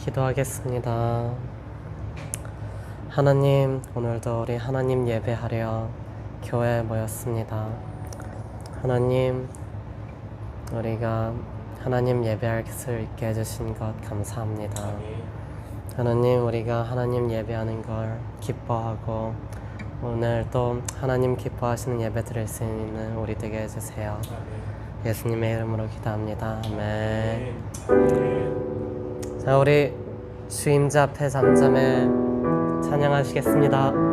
기도하겠습니다. 하나님, 오늘도 우리 하나님 예배하려 교회에 모였습니다. 하나님, 우리가 하나님 예배할 수 있게 해주신 것 감사합니다. 하나님, 우리가 하나님 예배하는 걸 기뻐하고 오늘 또 하나님 기뻐하시는 예배 드릴 수 있는 우리 되게 해주세요. 예수님의 이름으로 기도합니다. 아멘. 자, 우리 주임자 앞에 잠잠해 찬양하시겠습니다.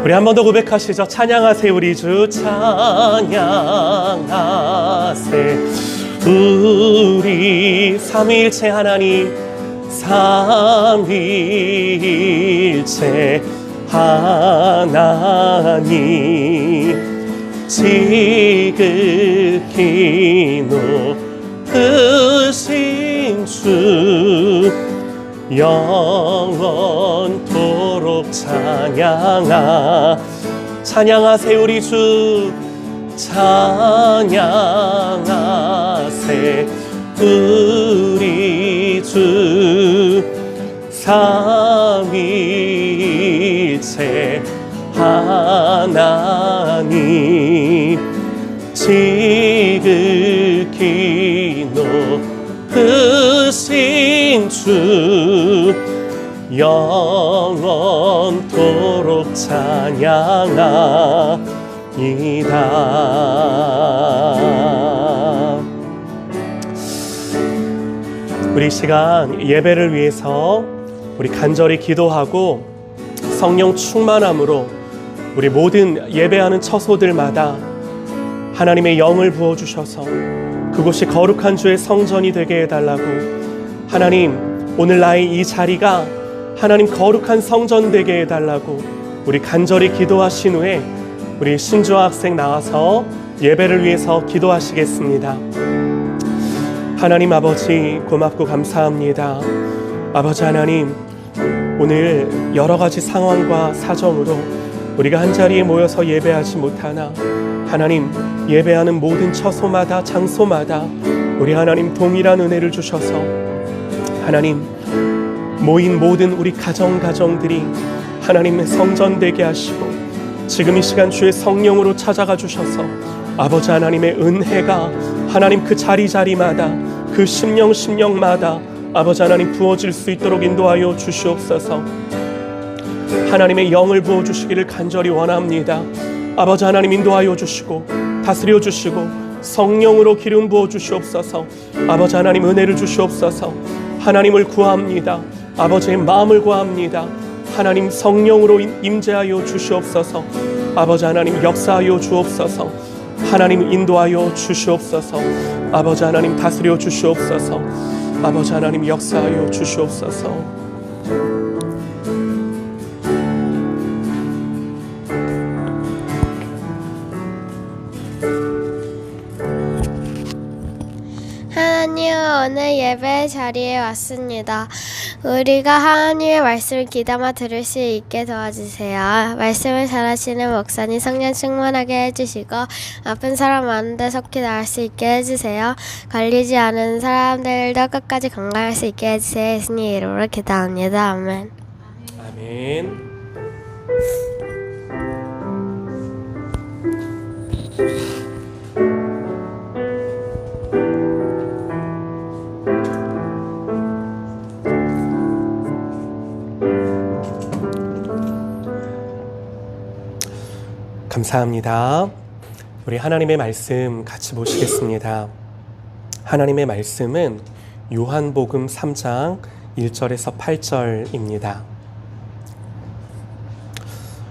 우리 한 번 더 고백하시죠. 찬양하세 우리 주 찬양하세 우리 삼위일체 하나님 삼위일체 하나님 지극히 높으신 주 영원토록 찬양하세 찬양하세 우리 주 찬양하세 우리 주 삼위일체 하나님 지극히 높으신 주 영원토록 찬양하이다. 우리 시간 예배를 위해서 우리 간절히 기도하고 성령 충만함으로 우리 모든 예배하는 처소들마다 하나님의 영을 부어주셔서 그곳이 거룩한 주의 성전이 되게 해달라고, 하나님 오늘 나의 이 자리가 하나님 거룩한 성전 되게 해달라고 우리 간절히 기도하신 후에 우리 신주와 학생 나와서 예배를 위해서 기도하시겠습니다. 하나님 아버지 고맙고 감사합니다. 아버지 하나님, 오늘 여러 가지 상황과 사정으로 우리가 한자리에 모여서 예배하지 못하나 하나님 예배하는 모든 처소마다 장소마다 우리 하나님 동일한 은혜를 주셔서 하나님 모인 모든 우리 가정들이 하나님의 성전 되게 하시고 지금 이 시간 주의 성령으로 찾아가 주셔서 아버지 하나님의 은혜가 하나님 그 자리마다 그 심령마다 아버지 하나님 부어질 수 있도록 인도하여 주시옵소서. 하나님의 영을 부어주시기를 간절히 원합니다. 아버지 하나님 인도하여 주시고 다스려 주시고 성령으로 기름 부어 주시옵소서. 아버지 하나님 은혜를 주시옵소서. 하나님을 구합니다. 아버지의 마음을 구합니다. 하나님 성령으로 임재하여 주시옵소서. 아버지 하나님 역사하여 주옵소서. 하나님 인도하여 주시옵소서. 아버지 하나님 다스려 주시옵소서. 아버지 하나님 역사하여 주시옵소서. 하나님, 오늘 예배 자리에 왔습니다. 우리가 하나님의 말씀을 귀담아 들을 수 있게 도와주세요. 말씀을 잘하시는 목사님 성령 충만하게 해주시고 아픈 사람 많은데 속히 나을 수 있게 해주세요. 걸리지 않은 사람들도 끝까지 건강할 수 있게 해주세요. 예수님 이름으로 기도합니다. 아멘. 아멘. 감사합니다. 우리 하나님의 말씀 같이 보시겠습니다. 하나님의 말씀은 요한복음 3장 1절에서 8절입니다.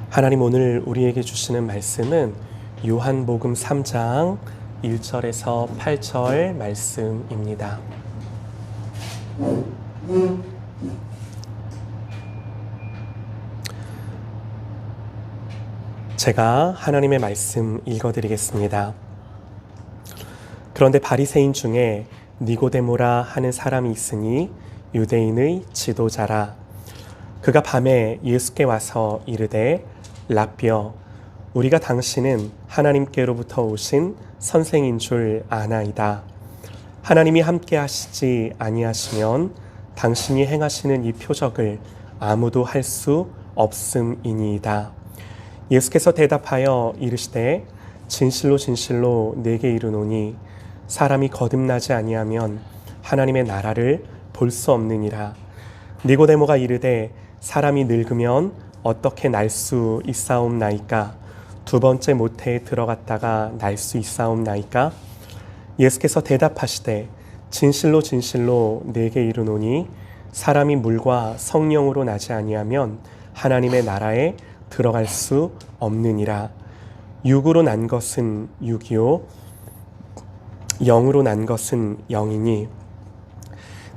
하나님 오늘 우리에게 주시는 말씀은 요한복음 3장 1절에서 8절 말씀입니다. 제가 하나님의 말씀 읽어드리겠습니다. 그런데 바리새인 중에 니고데모라 하는 사람이 있으니 유대인의 지도자라. 그가 밤에 예수께 와서 이르되 라삐어, 우리가 당신은 하나님께로부터 오신 선생인 줄 아나이다. 하나님이 함께 하시지 아니하시면 당신이 행하시는 이 표적을 아무도 할 수 없음이니이다. 예수께서 대답하여 이르시되 진실로 진실로 내게 이르노니 사람이 거듭나지 아니하면 하나님의 나라를 볼 수 없느니라. 니고데모가 이르되 사람이 늙으면 어떻게 날 수 있사옵나이까? 두 번째 모태에 들어갔다가 날 수 있사옵나이까? 예수께서 대답하시되 진실로 진실로 내게 이르노니 사람이 물과 성령으로 나지 아니하면 하나님의 나라에 들어갈 수 없느니라. 육으로 난 것은 육이요 영으로 난 것은 영이니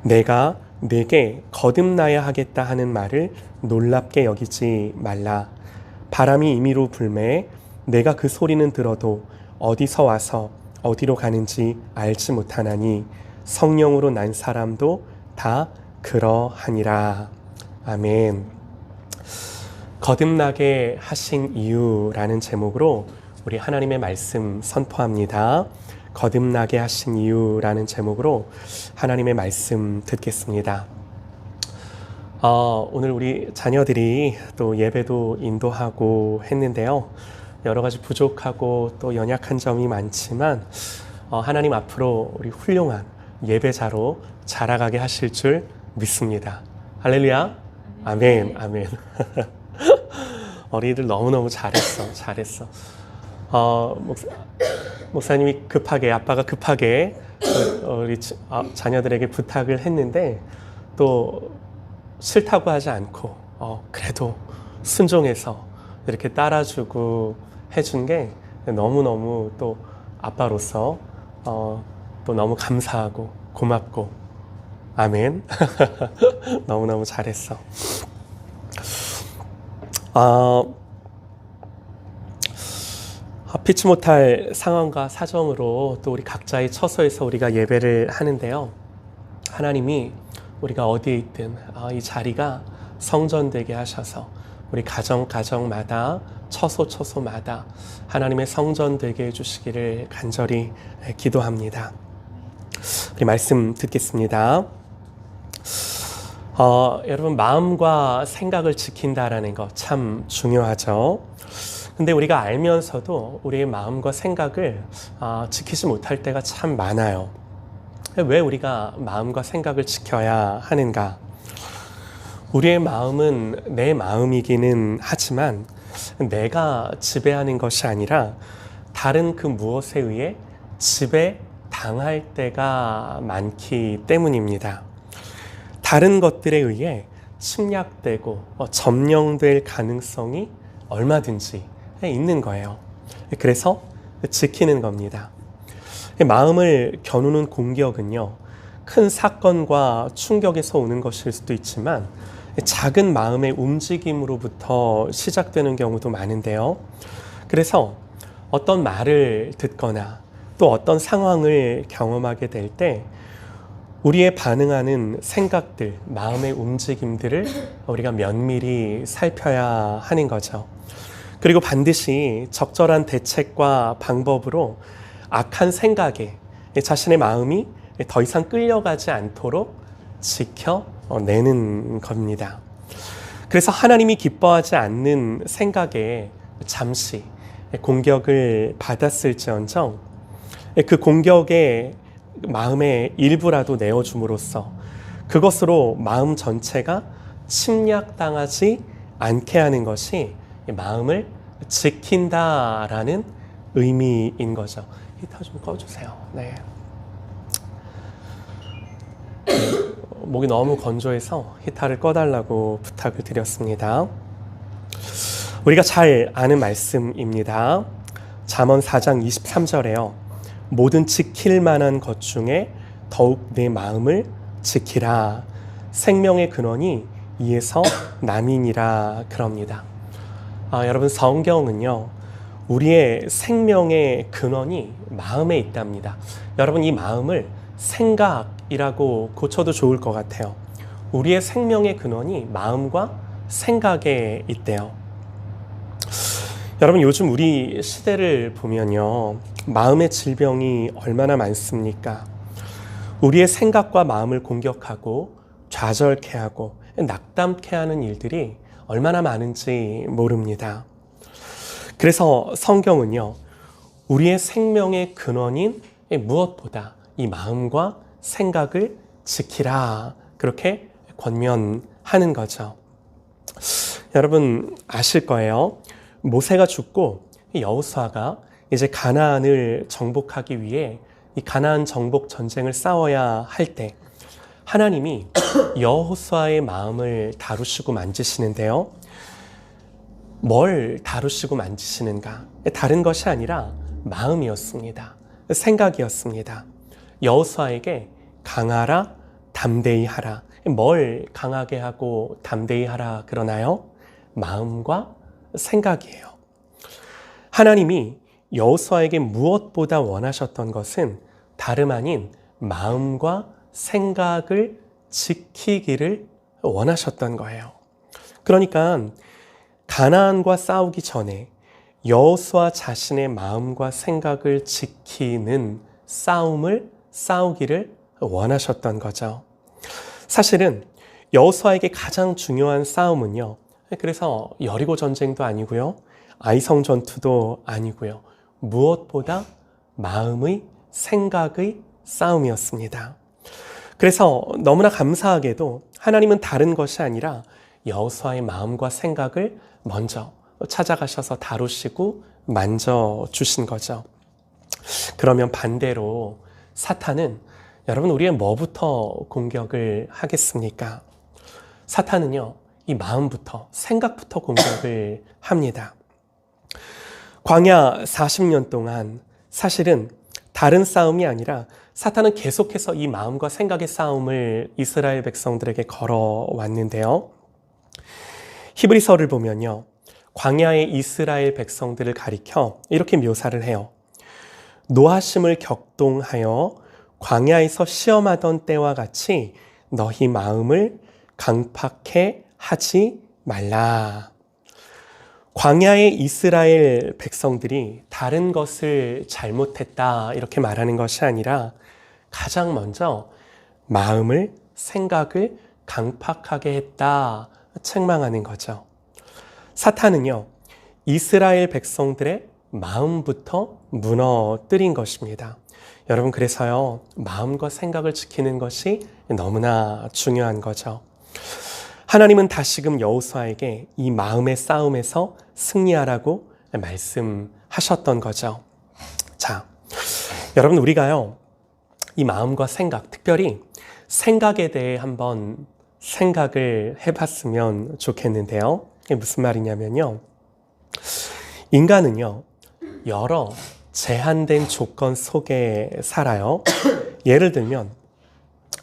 내가 내게 거듭나야 하겠다 하는 말을 놀랍게 여기지 말라. 바람이 임의로 불매 내가 그 소리는 들어도 어디서 와서 어디로 가는지 알지 못하나니 성령으로 난 사람도 다 그러하니라. 아멘. 거듭나게 하신 이유라는 제목으로 우리 하나님의 말씀 선포합니다. 거듭나게 하신 이유라는 제목으로 하나님의 말씀 듣겠습니다. 오늘 우리 자녀들이 또 예배도 인도하고 했는데요. 여러 가지 부족하고 또 연약한 점이 많지만 하나님 앞으로 우리 훌륭한 예배자로 자라가게 하실 줄 믿습니다. 할렐루야. 아멘. 아멘. 어린이들 너무너무 잘했어. 목사님이 아빠가 급하게 우리 자녀들에게 부탁을 했는데 또 싫다고 하지 않고 그래도 순종해서 이렇게 따라주고 해준 게 너무너무 또 아빠로서 또 너무 감사하고 고맙고 아멘. 너무너무 잘했어. 피치 못할 상황과 사정으로 또 우리 각자의 처소에서 우리가 예배를 하는데요. 하나님이 우리가 어디에 있든 이 자리가 성전되게 하셔서 우리 가정마다 처소마다 하나님의 성전 되게 해주시기를 간절히 기도합니다. 우리 말씀 듣겠습니다. 여러분, 마음과 생각을 지킨다라는 거 참 중요하죠. 근데 우리가 알면서도 우리의 마음과 생각을 지키지 못할 때가 참 많아요. 왜 우리가 마음과 생각을 지켜야 하는가? 우리의 마음은 내 마음이기는 하지만 내가 지배하는 것이 아니라 다른 그 무엇에 의해 지배당할 때가 많기 때문입니다. 다른 것들에 의해 침략되고 점령될 가능성이 얼마든지 있는 거예요. 그래서 지키는 겁니다. 마음을 겨누는 공격은요, 큰 사건과 충격에서 오는 것일 수도 있지만 작은 마음의 움직임으로부터 시작되는 경우도 많은데요. 그래서 어떤 말을 듣거나 또 어떤 상황을 경험하게 될 때 우리의 반응하는 생각들, 마음의 움직임들을 우리가 면밀히 살펴야 하는 거죠. 그리고 반드시 적절한 대책과 방법으로 악한 생각에 자신의 마음이 더 이상 끌려가지 않도록 지켜내는 겁니다. 그래서 하나님이 기뻐하지 않는 생각에 잠시 공격을 받았을지언정 그 공격에 마음의 일부라도 내어줌으로써 그것으로 마음 전체가 침략당하지 않게 하는 것이 마음을 지킨다라는 의미인 거죠. 히터 좀 꺼주세요. 네. 목이 너무 건조해서 히터를 꺼달라고 부탁을 드렸습니다. 우리가 잘 아는 말씀입니다. 잠언 4장 23절에요. 모든 지킬 만한 것 중에 더욱 내 마음을 지키라. 생명의 근원이 이에서 남이니라 그럽니다. 여러분, 성경은요, 우리의 생명의 근원이 마음에 있답니다. 여러분, 이 마음을 생각이라고 고쳐도 좋을 것 같아요. 우리의 생명의 근원이 마음과 생각에 있대요. 여러분, 요즘 우리 시대를 보면요, 마음의 질병이 얼마나 많습니까? 우리의 생각과 마음을 공격하고 좌절케 하고 낙담케 하는 일들이 얼마나 많은지 모릅니다. 그래서 성경은요, 우리의 생명의 근원인 무엇보다 이 마음과 생각을 지키라, 그렇게 권면하는 거죠. 여러분 아실 거예요. 모세가 죽고 여호수아가 이제 가나안을 정복하기 위해 이 가나안 정복 전쟁을 싸워야 할 때 하나님이 여호수아의 마음을 다루시고 만지시는데요. 뭘 다루시고 만지시는가? 다른 것이 아니라 마음이었습니다. 생각이었습니다. 여호수아에게 강하라, 담대히 하라. 뭘 강하게 하고 담대히 하라 그러나요? 마음과 생각이에요. 하나님이 여호수아에게 무엇보다 원하셨던 것은 다름 아닌 마음과 생각을 지키기를 원하셨던 거예요. 그러니까 가나안과 싸우기 전에 여호수아 자신의 마음과 생각을 지키는 싸우기를 원하셨던 거죠. 사실은 여호수아에게 가장 중요한 싸움은요, 그래서 여리고 전쟁도 아니고요, 아이성 전투도 아니고요, 무엇보다 마음의 생각의 싸움이었습니다. 그래서 너무나 감사하게도 하나님은 다른 것이 아니라 여호수아의 마음과 생각을 먼저 찾아가셔서 다루시고 만져주신 거죠. 그러면 반대로 사탄은 여러분 우리의 뭐부터 공격을 하겠습니까? 사탄은요, 이 마음부터, 생각부터 공격을 합니다. 광야 40년 동안 사실은 다른 싸움이 아니라 사탄은 계속해서 이 마음과 생각의 싸움을 이스라엘 백성들에게 걸어왔는데요. 히브리서를 보면요, 광야의 이스라엘 백성들을 가리켜 이렇게 묘사를 해요. 노하심을 격동하여 광야에서 시험하던 때와 같이 너희 마음을 강팍해 하지 말라. 광야의 이스라엘 백성들이 다른 것을 잘못했다 이렇게 말하는 것이 아니라 가장 먼저 마음을, 생각을 강팍하게 했다 책망하는 거죠. 사탄은요, 이스라엘 백성들의 마음부터 무너뜨린 것입니다. 여러분, 그래서요, 마음과 생각을 지키는 것이 너무나 중요한 거죠. 하나님은 다시금 여호수아에게 이 마음의 싸움에서 승리하라고 말씀하셨던 거죠. 자, 여러분, 우리가요, 이 마음과 생각, 특별히 생각에 대해 한번 생각을 해봤으면 좋겠는데요. 이게 무슨 말이냐면요, 인간은요, 여러 제한된 조건 속에 살아요. 예를 들면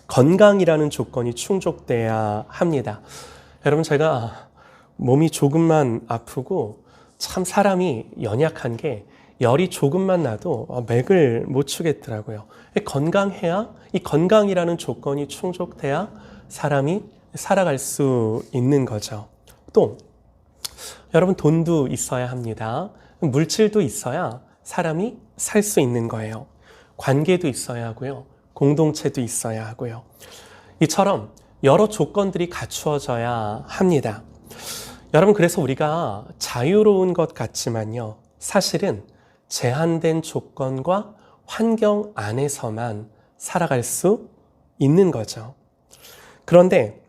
건강이라는 조건이 충족돼야 합니다. 여러분, 제가 몸이 조금만 아프고 참 사람이 연약한 게 열이 조금만 나도 맥을 못 추겠더라고요. 건강해야, 이 건강이라는 조건이 충족돼야 사람이 살아갈 수 있는 거죠. 또 여러분, 돈도 있어야 합니다. 물질도 있어야 사람이 살 수 있는 거예요. 관계도 있어야 하고요. 공동체도 있어야 하고요. 이처럼 여러 조건들이 갖추어져야 합니다. 여러분, 그래서 우리가 자유로운 것 같지만요, 사실은 제한된 조건과 환경 안에서만 살아갈 수 있는 거죠. 그런데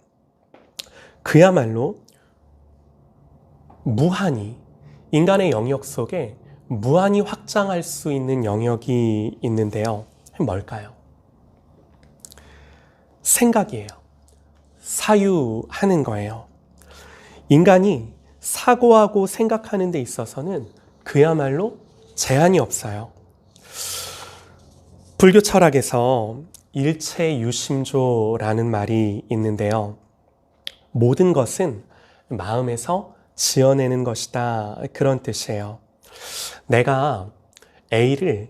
그야말로 무한히, 인간의 영역 속에 무한히 확장할 수 있는 영역이 있는데요. 뭘까요? 생각이에요. 사유하는 거예요. 인간이 사고하고 생각하는 데 있어서는 그야말로 제한이 없어요. 불교 철학에서 일체유심조라는 말이 있는데요. 모든 것은 마음에서 지어내는 것이다, 그런 뜻이에요. 내가 A를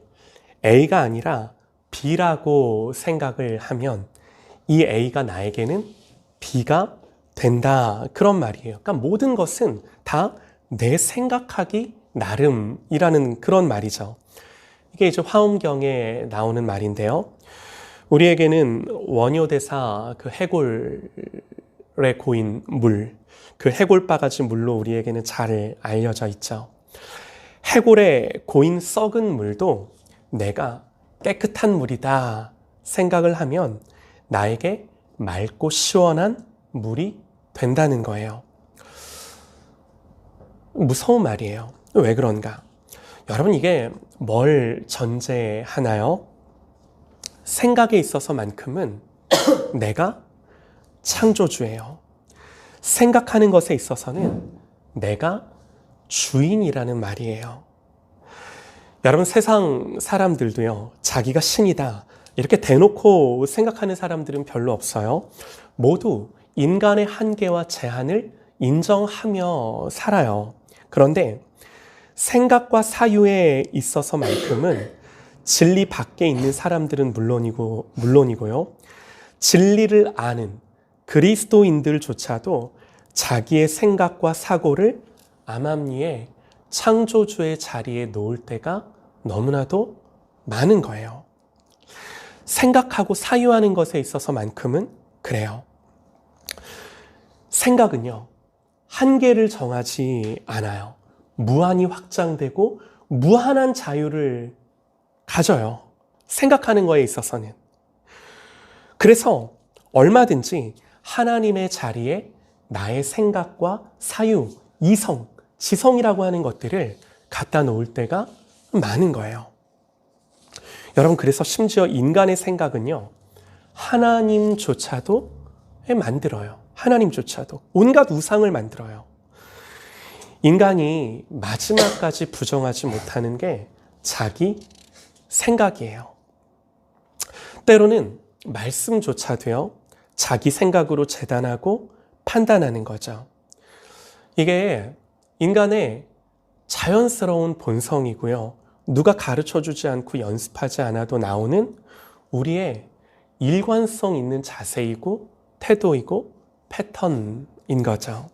A가 아니라 B라고 생각을 하면 이 A가 나에게는 B가 된다, 그런 말이에요. 그러니까 모든 것은 다 내 생각하기 나름이라는 그런 말이죠. 이게 이제 화엄경에 나오는 말인데요. 우리에게는 원효대사 그 해골에 고인 물, 그 해골바가지 물로 우리에게는 잘 알려져 있죠. 해골에 고인 썩은 물도 내가 깨끗한 물이다 생각을 하면 나에게 맑고 시원한 물이 된다는 거예요. 무서운 말이에요. 왜 그런가? 여러분, 이게 뭘 전제하나요? 생각에 있어서만큼은 내가 창조주예요. 생각하는 것에 있어서는 내가 주인이라는 말이에요. 여러분, 세상 사람들도요, 자기가 신이다 이렇게 대놓고 생각하는 사람들은 별로 없어요. 모두 인간의 한계와 제한을 인정하며 살아요. 그런데 생각과 사유에 있어서만큼은 진리 밖에 있는 사람들은 물론이고요. 진리를 아는 그리스도인들조차도 자기의 생각과 사고를 암암리에 창조주의 자리에 놓을 때가 너무나도 많은 거예요. 생각하고 사유하는 것에 있어서만큼은 그래요. 생각은요, 한계를 정하지 않아요. 무한히 확장되고 무한한 자유를 가져요. 생각하는 거에 있어서는. 그래서 얼마든지 하나님의 자리에 나의 생각과 사유, 이성, 지성이라고 하는 것들을 갖다 놓을 때가 많은 거예요. 여러분, 그래서 심지어 인간의 생각은요, 하나님조차도 만들어요. 하나님조차도. 온갖 우상을 만들어요. 인간이 마지막까지 부정하지 못하는 게 자기 생각이에요. 때로는 말씀조차도요, 자기 생각으로 재단하고 판단하는 거죠. 이게 인간의 자연스러운 본성이고요. 누가 가르쳐주지 않고 연습하지 않아도 나오는 우리의 일관성 있는 자세이고 태도이고 패턴인 거죠.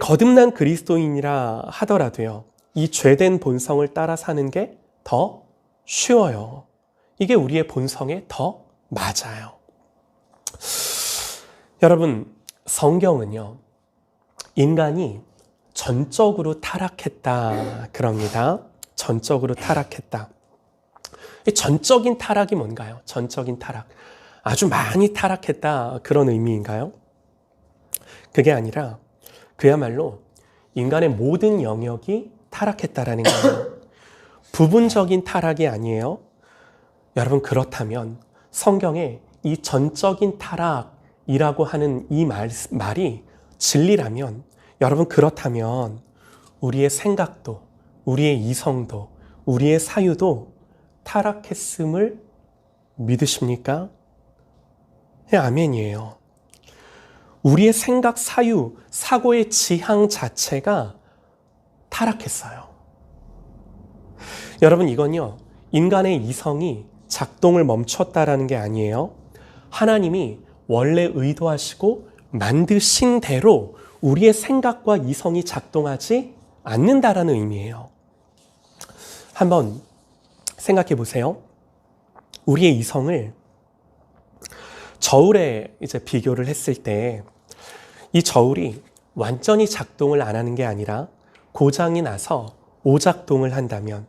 거듭난 그리스도인이라 하더라도요, 이 죄된 본성을 따라 사는 게 더 쉬워요. 이게 우리의 본성에 더 맞아요. 여러분, 성경은요, 인간이 전적으로 타락했다 그럽니다. 전적으로 타락했다. 전적인 타락이 뭔가요? 전적인 타락. 아주 많이 타락했다 그런 의미인가요? 그게 아니라 그야말로 인간의 모든 영역이 타락했다라는 거예요. 부분적인 타락이 아니에요. 여러분, 그렇다면 성경에 이 전적인 타락이라고 하는 이 말이 진리라면, 여러분, 그렇다면 우리의 생각도, 우리의 이성도, 우리의 사유도 타락했음을 믿으십니까? 네, 아멘이에요. 우리의 생각, 사유, 사고의 지향 자체가 타락했어요. 여러분, 이건요, 인간의 이성이 작동을 멈췄다라는 게 아니에요. 하나님이 원래 의도하시고 만드신 대로 우리의 생각과 이성이 작동하지 않는다라는 의미예요. 한번 생각해 보세요. 우리의 이성을 저울에 이제 비교를 했을 때 이 저울이 완전히 작동을 안 하는 게 아니라 고장이 나서 오작동을 한다면,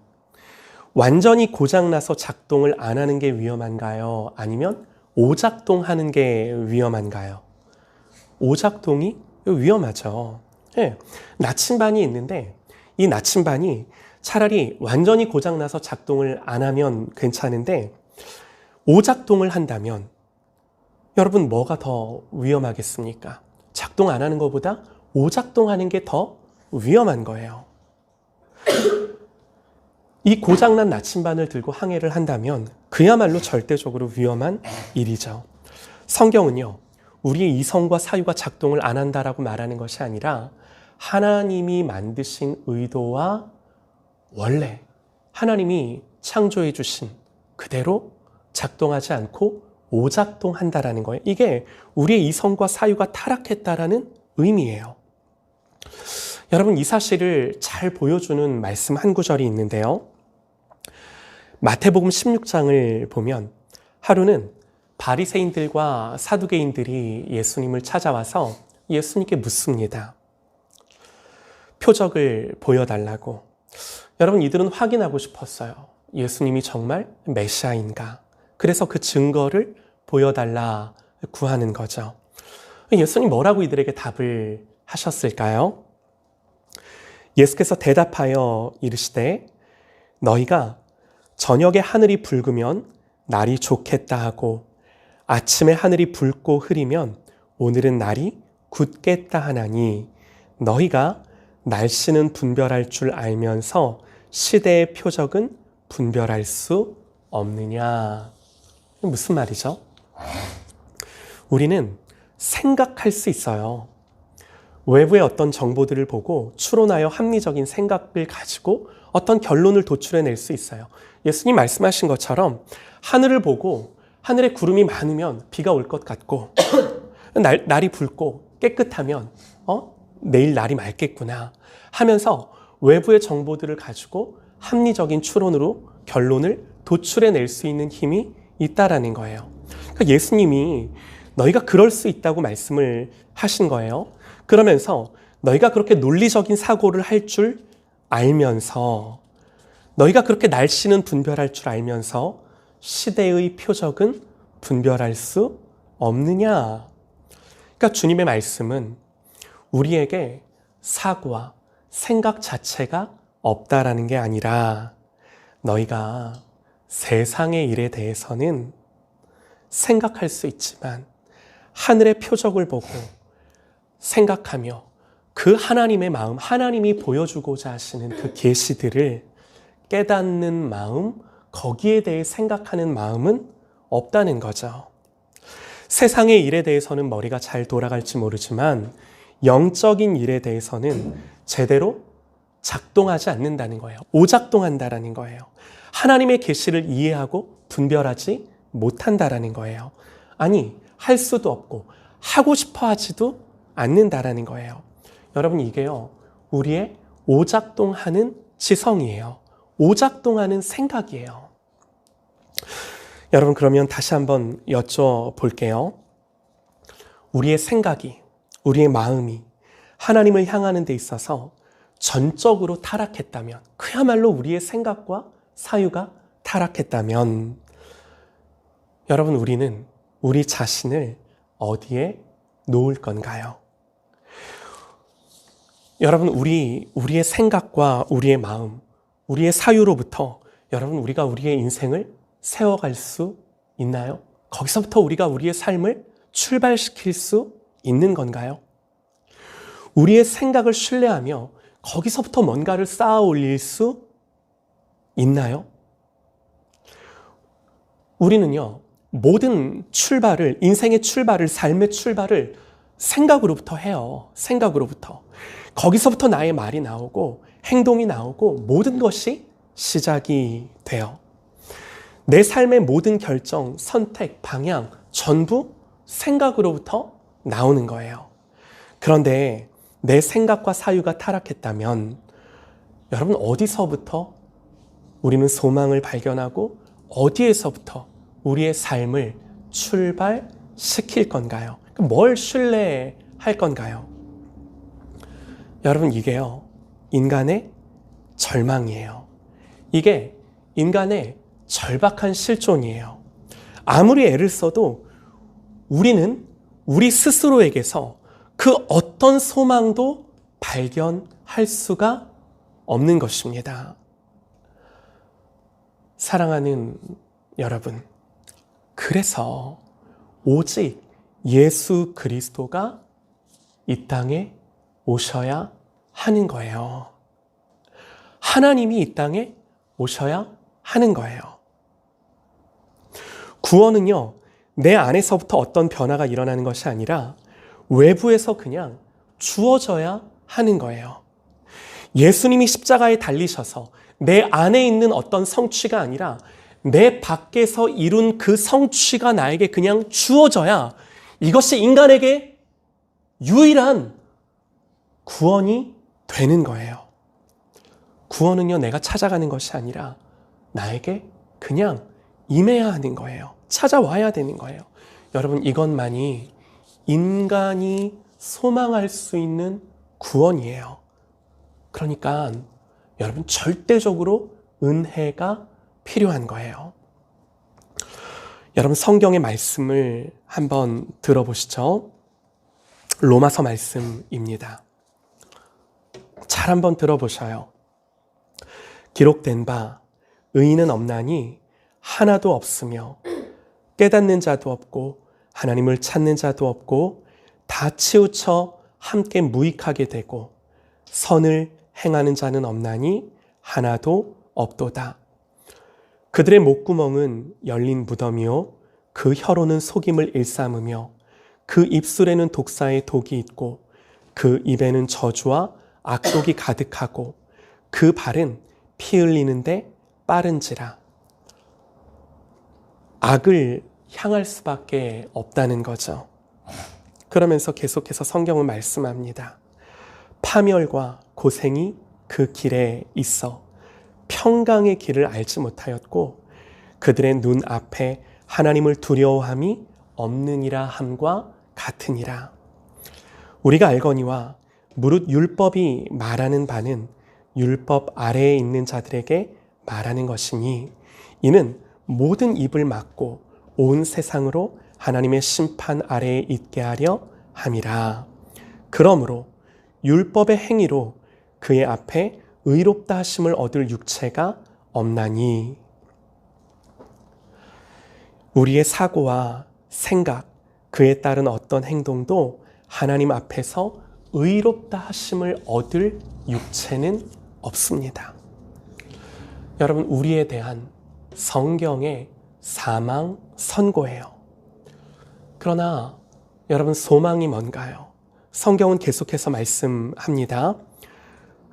완전히 고장나서 작동을 안 하는 게 위험한가요? 아니면 오작동하는 게 위험한가요? 오작동이 위험하죠. 네. 나침반이 있는데 이 나침반이 차라리 완전히 고장나서 작동을 안 하면 괜찮은데 오작동을 한다면 여러분, 뭐가 더 위험하겠습니까? 작동 안 하는 것보다 오작동하는 게 더 위험한 거예요. 이 고장난 나침반을 들고 항해를 한다면 그야말로 절대적으로 위험한 일이죠. 성경은요, 우리의 이성과 사유가 작동을 안 한다라고 말하는 것이 아니라 하나님이 만드신 의도와 원래 하나님이 창조해 주신 그대로 작동하지 않고 오작동한다라는 거예요. 이게 우리의 이성과 사유가 타락했다라는 의미예요. 여러분, 이 사실을 잘 보여주는 말씀 한 구절이 있는데요. 마태복음 16장을 보면 하루는 바리새인들과 사두개인들이 예수님을 찾아와서 예수님께 묻습니다. 표적을 보여달라고. 여러분, 이들은 확인하고 싶었어요. 예수님이 정말 메시아인가? 그래서 그 증거를 보여달라 구하는 거죠. 예수님 뭐라고 이들에게 답을 하셨을까요? 예수께서 대답하여 이르시되 너희가 저녁에 하늘이 붉으면 날이 좋겠다 하고 아침에 하늘이 붉고 흐리면 오늘은 날이 굳겠다 하나니 너희가 날씨는 분별할 줄 알면서 시대의 표적은 분별할 수 없느냐. 무슨 말이죠? 우리는 생각할 수 있어요. 외부의 어떤 정보들을 보고 추론하여 합리적인 생각을 가지고 어떤 결론을 도출해낼 수 있어요. 예수님 말씀하신 것처럼 하늘을 보고 하늘에 구름이 많으면 비가 올 것 같고 날이 붉고 깨끗하면 내일 날이 맑겠구나 하면서 외부의 정보들을 가지고 합리적인 추론으로 결론을 도출해낼 수 있는 힘이 있다라는 거예요. 그러니까 예수님이 너희가 그럴 수 있다고 말씀을 하신 거예요. 그러면서 너희가 그렇게 논리적인 사고를 할 줄 알면서, 너희가 그렇게 날씨는 분별할 줄 알면서 시대의 표적은 분별할 수 없느냐. 그러니까 주님의 말씀은 우리에게 사고와 생각 자체가 없다라는 게 아니라, 너희가 세상의 일에 대해서는 생각할 수 있지만 하늘의 표적을 보고 생각하며 그 하나님의 마음, 하나님이 보여주고자 하시는 그 계시들을 깨닫는 마음, 거기에 대해 생각하는 마음은 없다는 거죠. 세상의 일에 대해서는 머리가 잘 돌아갈지 모르지만 영적인 일에 대해서는 제대로 작동하지 않는다는 거예요. 오작동한다라는 거예요. 하나님의 계시를 이해하고 분별하지 못한다라는 거예요. 아니, 할 수도 없고 하고 싶어 하지도 않는다라는 거예요. 여러분, 이게요, 우리의 오작동하는 지성이에요. 오작동하는 생각이에요. 여러분, 그러면 다시 한번 여쭤볼게요. 우리의 생각이, 우리의 마음이 하나님을 향하는 데 있어서 전적으로 타락했다면, 그야말로 우리의 생각과 사유가 타락했다면, 여러분, 우리는 우리 자신을 어디에 놓을 건가요? 여러분, 우리의 생각과 우리의 마음, 우리의 사유로부터 여러분, 우리가 우리의 인생을 세워갈 수 있나요? 거기서부터 우리가 우리의 삶을 출발시킬 수 있는 건가요? 우리의 생각을 신뢰하며 거기서부터 뭔가를 쌓아 올릴 수 있나요? 우리는요, 모든 출발을, 인생의 출발을, 삶의 출발을 생각으로부터 해요. 생각으로부터. 거기서부터 나의 말이 나오고 행동이 나오고 모든 것이 시작이 돼요. 내 삶의 모든 결정, 선택, 방향 전부 생각으로부터 나오는 거예요. 그런데 내 생각과 사유가 타락했다면 여러분, 어디서부터 우리는 소망을 발견하고 어디에서부터 우리의 삶을 출발시킬 건가요? 뭘 신뢰할 건가요? 여러분, 이게요, 인간의 절망이에요. 이게 인간의 절박한 실존이에요. 아무리 애를 써도 우리는 우리 스스로에게서 그 어떤 소망도 발견할 수가 없는 것입니다. 사랑하는 여러분, 그래서 오직 예수 그리스도가 이 땅에 오셔야 하는 거예요. 하나님이 이 땅에 오셔야 하는 거예요. 구원은요, 내 안에서부터 어떤 변화가 일어나는 것이 아니라 외부에서 그냥 주어져야 하는 거예요. 예수님이 십자가에 달리셔서 내 안에 있는 어떤 성취가 아니라 내 밖에서 이룬 그 성취가 나에게 그냥 주어져야 이것이 인간에게 유일한 구원이 되는 거예요. 구원은요, 내가 찾아가는 것이 아니라 나에게 그냥 임해야 하는 거예요. 찾아와야 되는 거예요. 여러분, 이것만이 인간이 소망할 수 있는 구원이에요. 그러니까 여러분, 절대적으로 은혜가 필요한 거예요. 여러분, 성경의 말씀을 한번 들어보시죠. 로마서 말씀입니다. 잘 한번 들어보셔요. 기록된 바 의인은 없나니 하나도 없으며 깨닫는 자도 없고 하나님을 찾는 자도 없고 다 치우쳐 함께 무익하게 되고 선을 행하는 자는 없나니 하나도 없도다. 그들의 목구멍은 열린 무덤이요 그 혀로는 속임을 일삼으며 그 입술에는 독사의 독이 있고 그 입에는 저주와 악독이 가득하고 그 발은 피 흘리는데 빠른지라. 악을 향할 수밖에 없다는 거죠. 그러면서 계속해서 성경은 말씀합니다. 파멸과 고생이 그 길에 있어 평강의 길을 알지 못하였고 그들의 눈 앞에 하나님을 두려워함이 없느니라 함과 같으니라. 우리가 알거니와 무릇 율법이 말하는 바는 율법 아래에 있는 자들에게 말하는 것이니 이는 모든 입을 막고 온 세상으로 하나님의 심판 아래에 있게 하려 함이라. 그러므로 율법의 행위로 그의 앞에 의롭다 하심을 얻을 육체가 없나니 우리의 사고와 생각, 그에 따른 어떤 행동도 하나님 앞에서 의롭다 하심을 얻을 육체는 없습니다. 여러분, 우리에 대한 성경의 사망 선고예요. 그러나 여러분, 소망이 뭔가요? 성경은 계속해서 말씀합니다.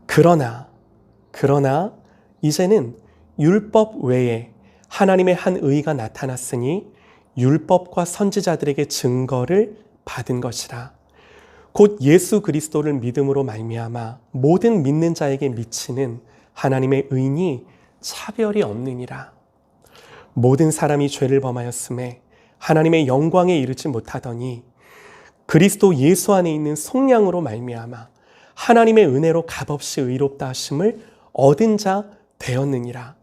그러나 이제는 율법 외에 하나님의 한 의가 나타났으니 율법과 선지자들에게 증거를 받은 것이라. 곧 예수 그리스도를 믿음으로 말미암아 모든 믿는 자에게 미치는 하나님의 의니 차별이 없느니라. 모든 사람이 죄를 범하였음에 하나님의 영광에 이르지 못하더니 그리스도 예수 안에 있는 속량으로 말미암아 하나님의 은혜로 값없이 의롭다 하심을 얻은 자 되었느니라.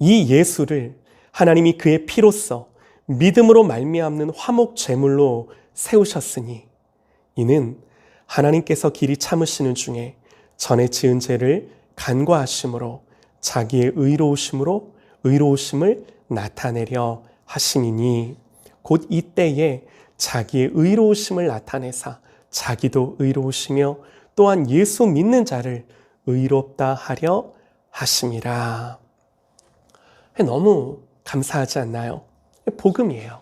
이 예수를 하나님이 그의 피로써 믿음으로 말미암는 화목 제물로 세우셨으니 이는 하나님께서 길이 참으시는 중에 전에 지은 죄를 간과하심으로 자기의 의로우심을 나타내려 하심이니 곧 이때에 자기의 의로우심을 나타내사 자기도 의로우시며 또한 예수 믿는 자를 의롭다 하려 하심이라. 너무 감사하지 않나요? 복음이에요.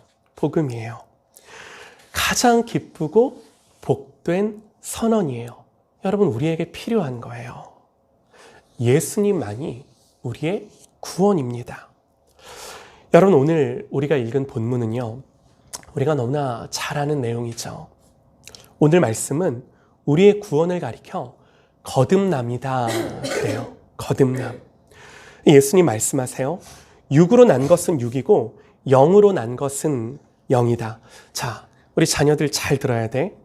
가장 기쁘고 복된 선언이에요. 여러분, 우리에게 필요한 거예요. 예수님만이 우리의 구원입니다. 여러분, 오늘 우리가 읽은 본문은요, 우리가 너무나 잘 아는 내용이죠. 오늘 말씀은 우리의 구원을 가리켜 거듭남이다 그래요. 거듭남. 예수님 말씀하세요. 육으로 난 것은 육이고 영으로 난 것은 영이다. 자, 우리 자녀들 잘 들어야 돼.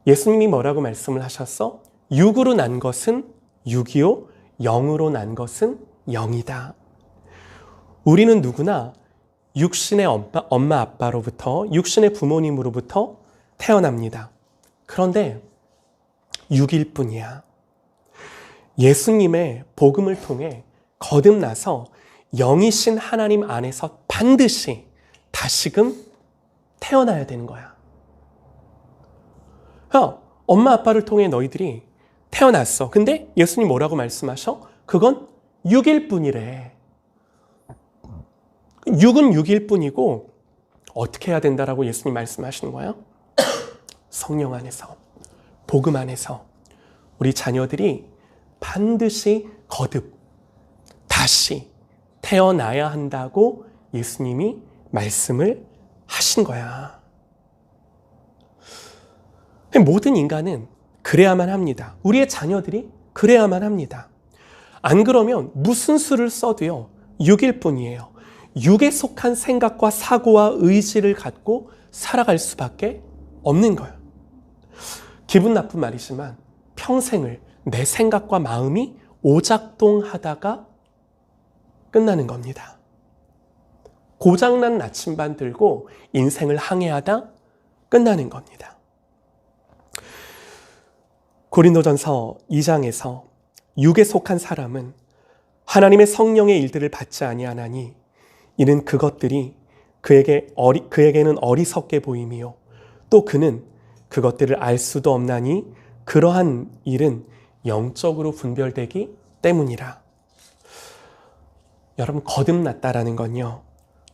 예수님이 뭐라고 말씀을 하셨어? 육으로 난 것은 육이요, 영으로 난 것은 영이다. 우리는 누구나 육신의 엄마 아빠로부터, 육신의 부모님으로부터 태어납니다. 그런데 육일 뿐이야. 예수님의 복음을 통해 거듭나서 영이신 하나님 안에서 반드시 다시금 태어나야 되는 거야. 엄마 아빠를 통해 너희들이 태어났어. 근데 예수님 뭐라고 말씀하셔? 그건 6일 뿐이래. 6은 6일 뿐이고 어떻게 해야 된다라고 예수님 말씀하시는 거야? 성령 안에서, 복음 안에서 우리 자녀들이 반드시 다시 태어나야 한다고 예수님이 말씀을 하신 거야. 모든 인간은 그래야만 합니다. 우리의 자녀들이 그래야만 합니다. 안 그러면 무슨 수를 써도요, 6일 뿐이에요. 6에 속한 생각과 사고와 의지를 갖고 살아갈 수밖에 없는 거예요. 기분 나쁜 말이지만 평생을 내 생각과 마음이 오작동하다가 끝나는 겁니다. 고장난 나침반 들고 인생을 항해하다 끝나는 겁니다. 고린도전서 2장에서 6에 속한 사람은 하나님의 성령의 일들을 받지 아니하나니 이는 그것들이 그에게는 어리석게 보임이요 또 그는 그것들을 알 수도 없나니 그러한 일은 영적으로 분별되기 때문이라. 여러분, 거듭났다라는 건요,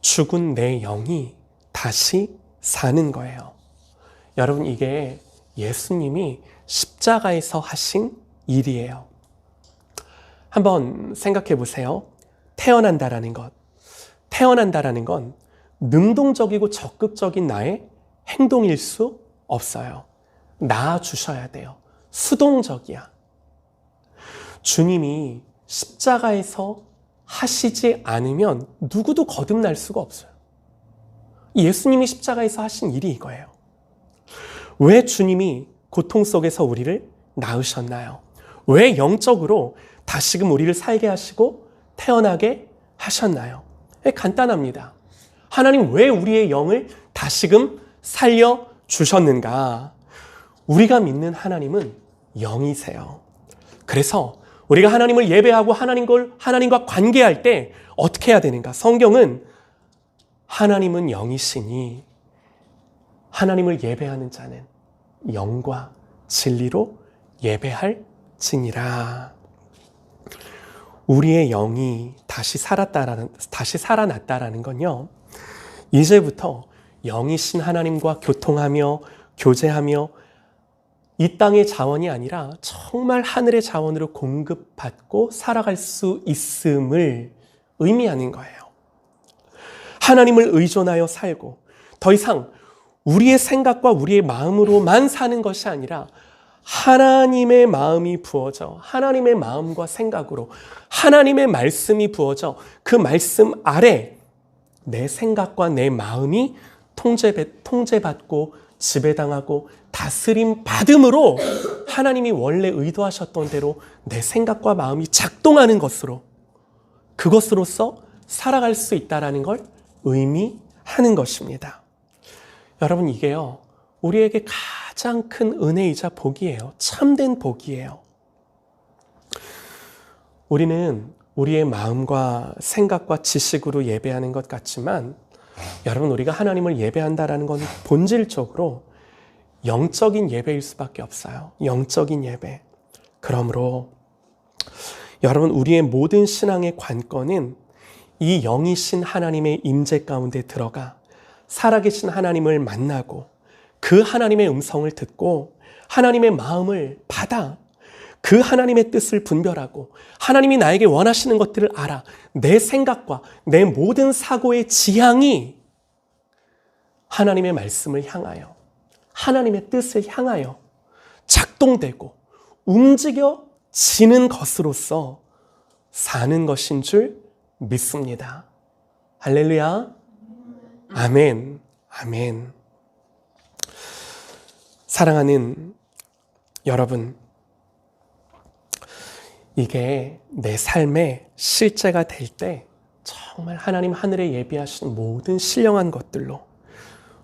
죽은 내 영이 다시 사는 거예요. 여러분, 이게 예수님이 십자가에서 하신 일이에요. 한번 생각해 보세요. 태어난다라는 건 능동적이고 적극적인 나의 행동일 수 없어요. 낳아주셔야 돼요. 수동적이야. 주님이 십자가에서 하시지 않으면 누구도 거듭날 수가 없어요. 예수님이 십자가에서 하신 일이 이거예요. 왜 주님이 고통 속에서 우리를 낳으셨나요? 왜 영적으로 다시금 우리를 살게 하시고 태어나게 하셨나요? 간단합니다. 하나님 왜 우리의 영을 다시금 살려주셨는가? 우리가 믿는 하나님은 영이세요. 그래서 우리가 하나님을 예배하고 하나님과 관계할 때 어떻게 해야 되는가? 성경은 하나님은 영이시니 하나님을 예배하는 자는 영과 진리로 예배할지니라. 우리의 영이 다시 살아났다라는 건요, 이제부터 영이신 하나님과 교통하며 교제하며 이 땅의 자원이 아니라 정말 하늘의 자원으로 공급받고 살아갈 수 있음을 의미하는 거예요. 하나님을 의존하여 살고 더 이상 우리의 생각과 우리의 마음으로만 사는 것이 아니라 하나님의 마음이 부어져 하나님의 마음과 생각으로 하나님의 말씀이 부어져 그 말씀 아래 내 생각과 내 마음이 통제받고 지배당하고 다스림 받음으로 하나님이 원래 의도하셨던 대로 내 생각과 마음이 작동하는 그것으로서 살아갈 수 있다는 걸 의미하는 것입니다. 여러분, 이게요, 우리에게 가장 큰 은혜이자 복이에요. 참된 복이에요. 우리는 우리의 마음과 생각과 지식으로 예배하는 것 같지만 여러분, 우리가 하나님을 예배한다는 건 본질적으로 영적인 예배일 수밖에 없어요. 영적인 예배. 그러므로 여러분, 우리의 모든 신앙의 관건은 이 영이신 하나님의 임재 가운데 들어가 살아계신 하나님을 만나고 그 하나님의 음성을 듣고 하나님의 마음을 받아 그 하나님의 뜻을 분별하고 하나님이 나에게 원하시는 것들을 알아 내 생각과 내 모든 사고의 지향이 하나님의 말씀을 향하여 하나님의 뜻을 향하여 작동되고 움직여지는 것으로서 사는 것인 줄 믿습니다. 할렐루야. 아멘. 아멘. 사랑하는 여러분, 이게 내 삶의 실제가 될 때 정말 하나님 하늘에 예비하신 모든 신령한 것들로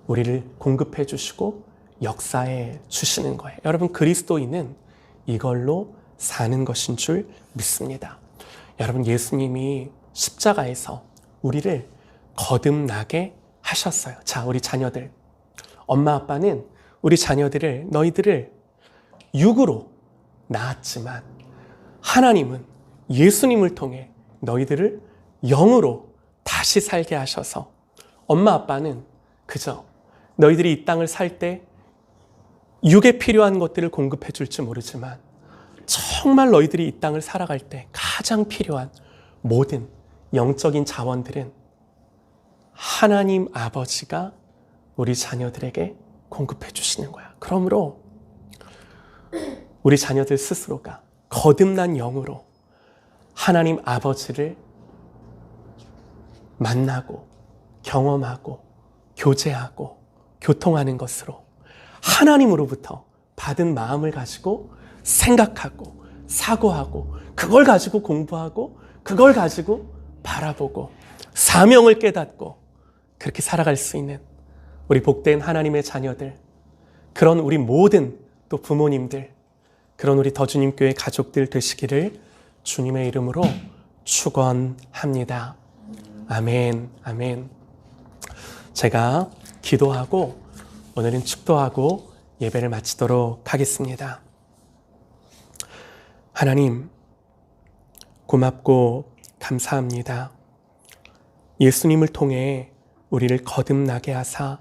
우리를 공급해 주시고 역사해 주시는 거예요. 여러분, 그리스도인은 이걸로 사는 것인 줄 믿습니다. 여러분, 예수님이 십자가에서 우리를 거듭나게 하셨어요. 자, 우리 자녀들, 엄마 아빠는 우리 자녀들을 너희들을 육으로 낳았지만 하나님은 예수님을 통해 너희들을 영으로 다시 살게 하셔서 엄마 아빠는 그저 너희들이 이 땅을 살 때 육에 필요한 것들을 공급해 줄지 모르지만 정말 너희들이 이 땅을 살아갈 때 가장 필요한 모든 영적인 자원들은 하나님 아버지가 우리 자녀들에게 공급해 주시는 거야. 그러므로 우리 자녀들 스스로가 거듭난 영으로 하나님 아버지를 만나고 경험하고 교제하고 교통하는 것으로 하나님으로부터 받은 마음을 가지고 생각하고 사고하고 그걸 가지고 공부하고 그걸 가지고 바라보고 사명을 깨닫고 그렇게 살아갈 수 있는 우리 복된 하나님의 자녀들, 그런 우리 모든 또 부모님들, 그런 우리 더주님교회 가족들 되시기를 주님의 이름으로 축원합니다. 아멘, 아멘. 제가 기도하고 오늘은 축도하고 예배를 마치도록 하겠습니다. 하나님, 고맙고 감사합니다. 예수님을 통해 우리를 거듭나게 하사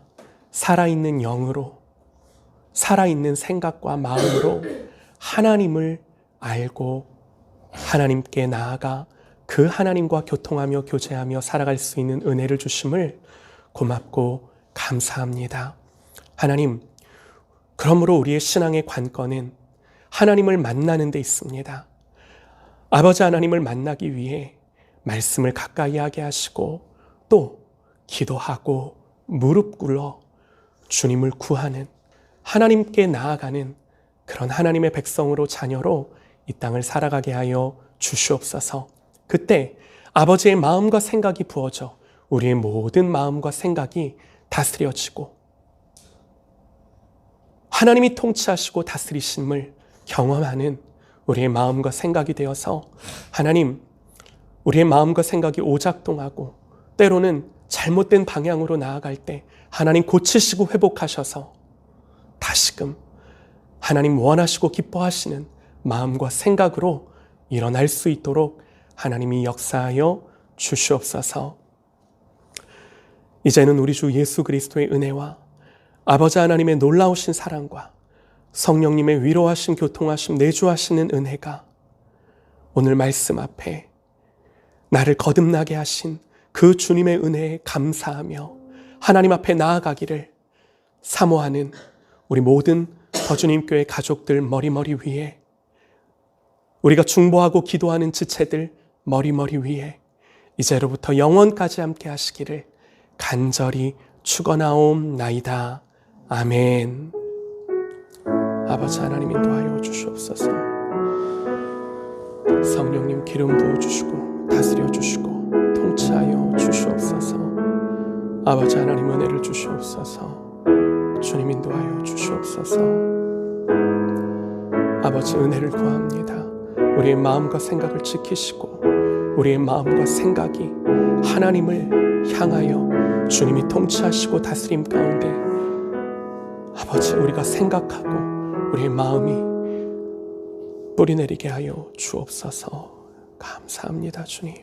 살아있는 영으로, 살아있는 생각과 마음으로 하나님을 알고 하나님께 나아가 그 하나님과 교통하며 교제하며 살아갈 수 있는 은혜를 주심을 고맙고 감사합니다. 하나님, 그러므로 우리의 신앙의 관건은 하나님을 만나는 데 있습니다. 아버지 하나님을 만나기 위해 말씀을 가까이 하게 하시고 또 기도하고 무릎 꿇어 주님을 구하는, 하나님께 나아가는 그런 하나님의 백성으로, 자녀로 이 땅을 살아가게 하여 주시옵소서. 그때 아버지의 마음과 생각이 부어져 우리의 모든 마음과 생각이 다스려지고 하나님이 통치하시고 다스리심을 경험하는 우리의 마음과 생각이 되어서, 하나님, 우리의 마음과 생각이 오작동하고 때로는 잘못된 방향으로 나아갈 때 하나님 고치시고 회복하셔서 다시금 하나님 원하시고 기뻐하시는 마음과 생각으로 일어날 수 있도록 하나님이 역사하여 주시옵소서. 이제는 우리 주 예수 그리스도의 은혜와 아버지 하나님의 놀라우신 사랑과 성령님의 위로하심, 교통하심, 내주하시는 은혜가 오늘 말씀 앞에 나를 거듭나게 하신 그 주님의 은혜에 감사하며 하나님 앞에 나아가기를 사모하는 우리 모든 더주님교회 가족들 머리머리 위에, 우리가 중보하고 기도하는 지체들 머리머리 위에 이제로부터 영원까지 함께 하시기를 간절히 축원하옵나이다. 아멘. 아버지 하나님 인도하여 주시옵소서. 성령님 기름 부어주시고 다스려 주시고 통치하여 주시옵소서. 아버지 하나님 은혜를 주시옵소서. 주님 인도하여 주시옵소서. 아버지 은혜를 구합니다. 우리의 마음과 생각을 지키시고 우리의 마음과 생각이 하나님을 향하여 주님이 통치하시고 다스림 가운데 아버지 우리가 생각하고 우리의 마음이 뿌리내리게 하여 주옵소서. 감사합니다. 주님.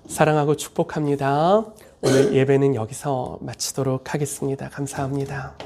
사랑하고 축복합니다. 오늘 예배는 여기서 마치도록 하겠습니다. 감사합니다.